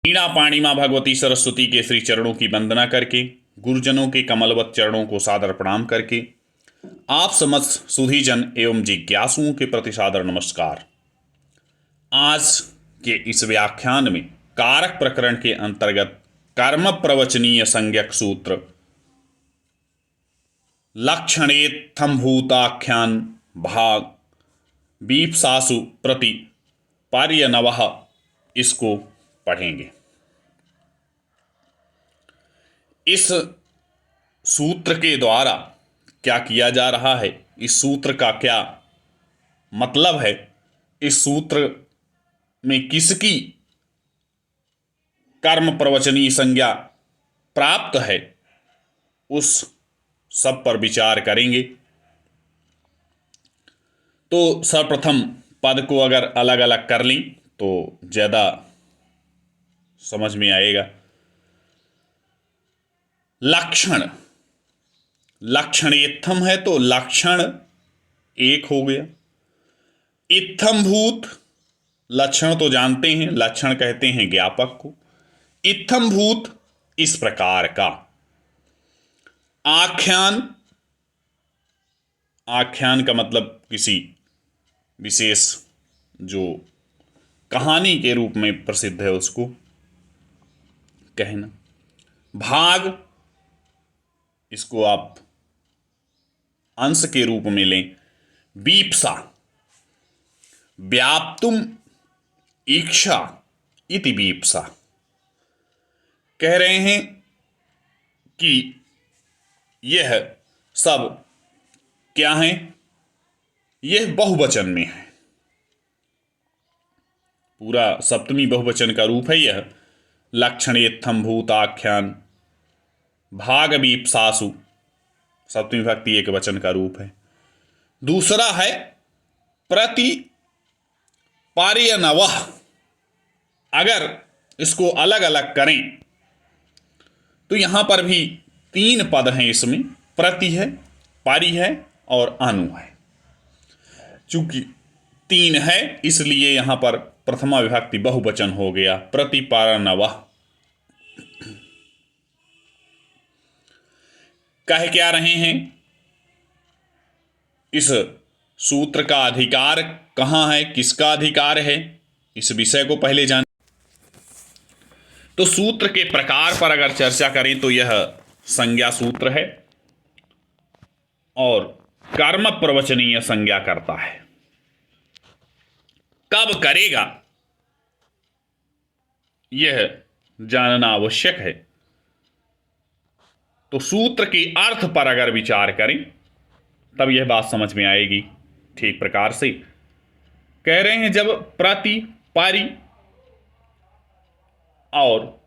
वीणा पाणी माँ भगवती सरस्वती के श्री चरणों की वंदना करके, गुरुजनों के कमलवत चरणों को सादर प्रणाम करके, आप समस्त सुधीजन एवं जिज्ञासुओं के प्रति सादर नमस्कार। आज के इस व्याख्यान में कारक प्रकरण के अंतर्गत कर्म प्रवचनीय संज्ञक सूत्र लक्षणेत्थम्भूताख्यान भाग बीप्सासु प्रति पर्यनवः, इसको पढ़ेंगे। इस सूत्र के द्वारा क्या किया जा रहा है, इस सूत्र का क्या मतलब है, इस सूत्र में किसकी कर्म प्रवचनीय संज्ञा प्राप्त है, उस सब पर विचार करेंगे। तो सर्वप्रथम पद को अगर अलग अलग कर लें तो ज़्यादा समझ में आएगा। लक्षण, लक्षण इत्थम है तो लक्षण एक हो गया। इत्थम्भूत, लक्षण तो जानते हैं, लक्षण कहते हैं ज्ञापक को। इत्थम्भूत इस प्रकार का। आख्यान, आख्यान का मतलब किसी विशेष जो कहानी के रूप में प्रसिद्ध है उसको कहना। भाग, इसको आप अंश के रूप में लें। बीप्सा, व्याप्तुम इच्छा इति बीप्सा। कह रहे हैं कि यह सब क्या है, यह बहुवचन में है, पूरा सप्तमी बहुवचन का रूप है यह। लक्षणेत्थम्भूताख्यान भाग बीप्सासु, सप्तमी विभक्ति एक वचन का रूप है। दूसरा है प्रति पर्यनवः। अगर इसको अलग अलग करें तो यहां पर भी तीन पद हैं, इसमें प्रति है, पारि है और अनु है। चूंकि तीन है इसलिए यहां पर प्रथमा विभक्ति बहुवचन हो गया, प्रति पर्यनवः। कह क्या रहे हैं, इस सूत्र का अधिकार कहाँ है, किसका अधिकार है, इस विषय को पहले जान। तो सूत्र के प्रकार पर अगर चर्चा करें तो यह संज्ञा सूत्र है और कर्म प्रवचनीय संज्ञा करता है। कब करेगा यह जानना आवश्यक है। तो सूत्र के अर्थ पर अगर विचार करें तब यह बात समझ में आएगी ठीक प्रकार से। कह रहे हैं जब प्रति, पारि और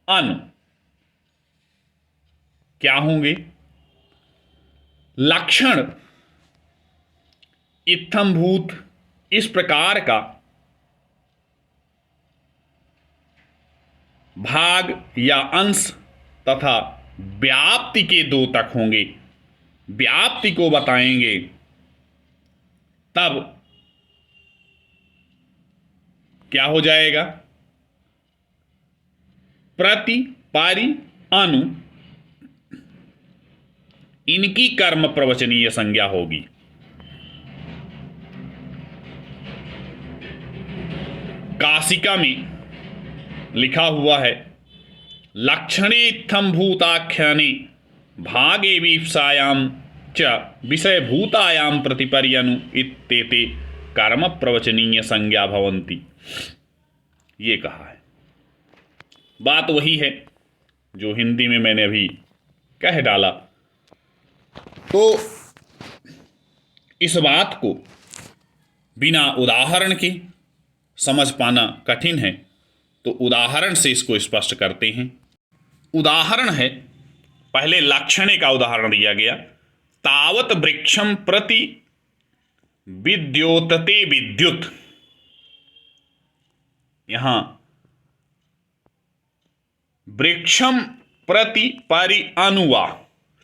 अनु क्या होंगे, लक्षण इत्थम्भूत इस प्रकार का, भाग या अंश तथा व्याप्ति के दो तक होंगे। व्याप्ति को बताएंगे तब क्या हो जाएगा, प्रति, पारि, अनु, इनकी कर्म प्रवचनीय संज्ञा होगी। काशिका में लिखा हुआ है, लक्षणेत्थम्भूताख्याने भागे बीप्सायां च विषयभूतायां प्रतिपर्यनु इत्येते कर्म प्रवचनीय संज्ञा भवन्ति। ये कहा है। बात वही है जो हिंदी में मैंने अभी कह डाला। तो इस बात को बिना उदाहरण के समझ पाना कठिन है, तो उदाहरण से इसको स्पष्ट करते हैं। उदाहरण है, पहले लक्षणे का उदाहरण दिया गया। तावत वृक्षम प्रति विद्योतते विद्युत। यहां वृक्षम, प्रति, पारि, अनुवा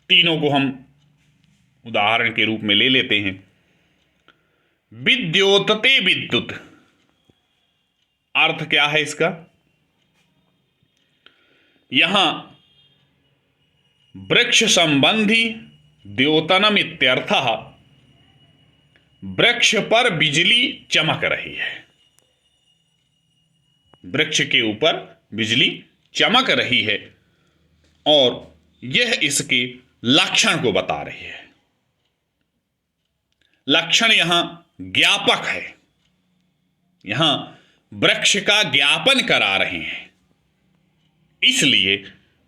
तीनों को हम उदाहरण के रूप में ले लेते हैं। विद्योतते विद्युत, अर्थ क्या है इसका, यहाँ वृक्ष संबंधी द्योतनम इत्यर्थः, वृक्ष पर बिजली चमक रही है। वृक्ष के ऊपर बिजली चमक रही है और यह इसके लक्षण को बता रही है। लक्षण यहां ज्ञापक है, यहां वृक्ष का ज्ञापन करा रहे हैं, इसलिए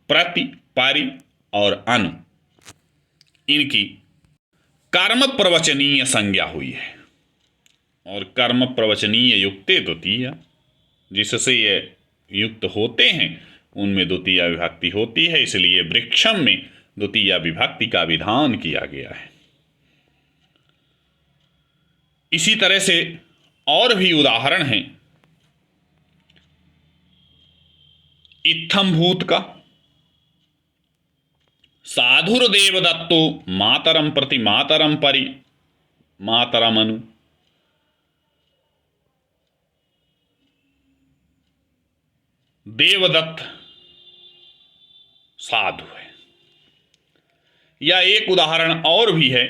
प्रति, परि और अनु इनकी कर्म प्रवचनीय संज्ञा हुई है। और कर्म प्रवचनीय युक्ते द्वितीया, जिससे ये युक्त होते हैं उनमें द्वितीया विभक्ति होती है, इसलिए वृक्षम में द्वितीया विभक्ति का विधान किया गया है। इसी तरह से और भी उदाहरण हैं इत्थम्भूत का। साधुर्देव दत्तो मातरम प्रति मातरम परि मातरम अनु। देवदत्त साधु है। या एक उदाहरण और भी है,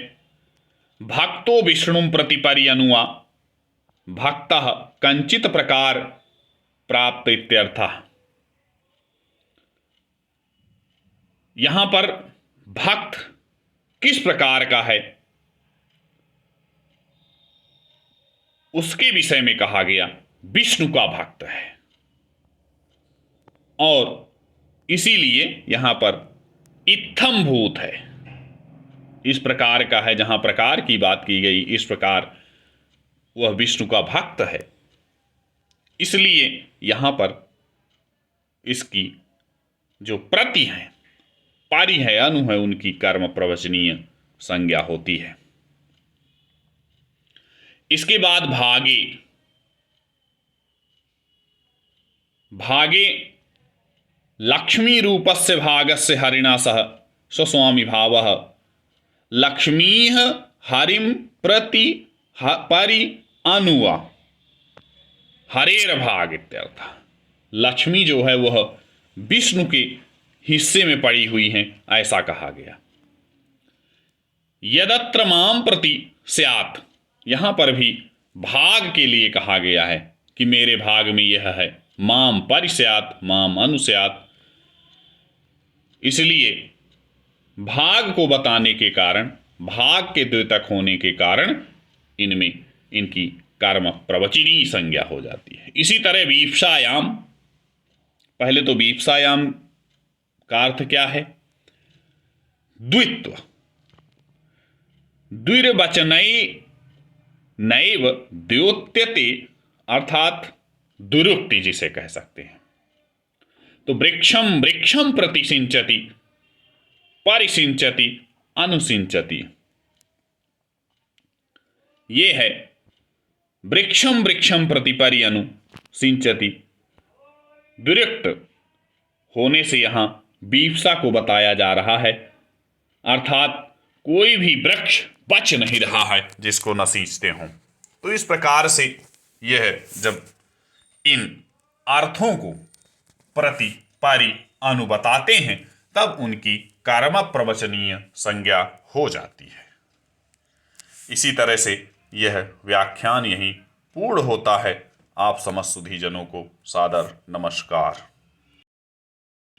भक्तो विष्णु प्रति परि अनुआ भक्तः कंचित प्रकार प्राप्त इत्यर्थः। यहां पर भक्त किस प्रकार का है उसके विषय में कहा गया, विष्णु का भक्त है, और इसीलिए यहां पर इत्थम्भूत है, इस प्रकार का है। जहां प्रकार की बात की गई, इस प्रकार वह विष्णु का भक्त है, इसलिए यहां पर इसकी जो प्रति है, पारी है, अनु है, उनकी कर्म प्रवचनीय संज्ञा होती है। इसके बाद भागे। भागे लक्ष्मी रूपस्य भागस्य हरिणा सह स्वस्वामी भावः लक्ष्मीः हरिम प्रति परि अनुवा हरेर भाग इत्यर्थ। लक्ष्मी जो है वह विष्णु के हिस्से में पड़ी हुई हैं, ऐसा कहा गया। यदत्र माम प्रति स्यात्, यहां पर भी भाग के लिए कहा गया है कि मेरे भाग में यह है। माम परि स्यात्, माम अनु स्यात्, इसलिए भाग को बताने के कारण, भाग के द्योतक होने के कारण इनमें इनकी कर्म प्रवचनी संज्ञा हो जाती है। इसी तरह वीप्सायाम, पहले तो वीप्सायाम का अर्थ क्या है, द्वित्व। द्विर्वचनई नैव द्योत्यते, अर्थात दुरुक्ति जिसे कह सकते हैं। तो वृक्षम वृक्षम प्रति सिंचति, परिसिंचति, अनुसिंचति, ये है वृक्षम वृक्षम प्रति परि अनु सिंचति। दुरुक्त होने से यहां बीप्सा को बताया जा रहा है, अर्थात कोई भी वृक्ष बच नहीं रहा है जिसको न सींचते हों। तो इस प्रकार से यह जब इन अर्थों को प्रति, परि, अनु बताते हैं तब उनकी कर्म प्रवचनीय संज्ञा हो जाती है। इसी तरह से यह व्याख्यान यहीं पूर्ण होता है। आप समस्त सुधीजनों को सादर नमस्कार।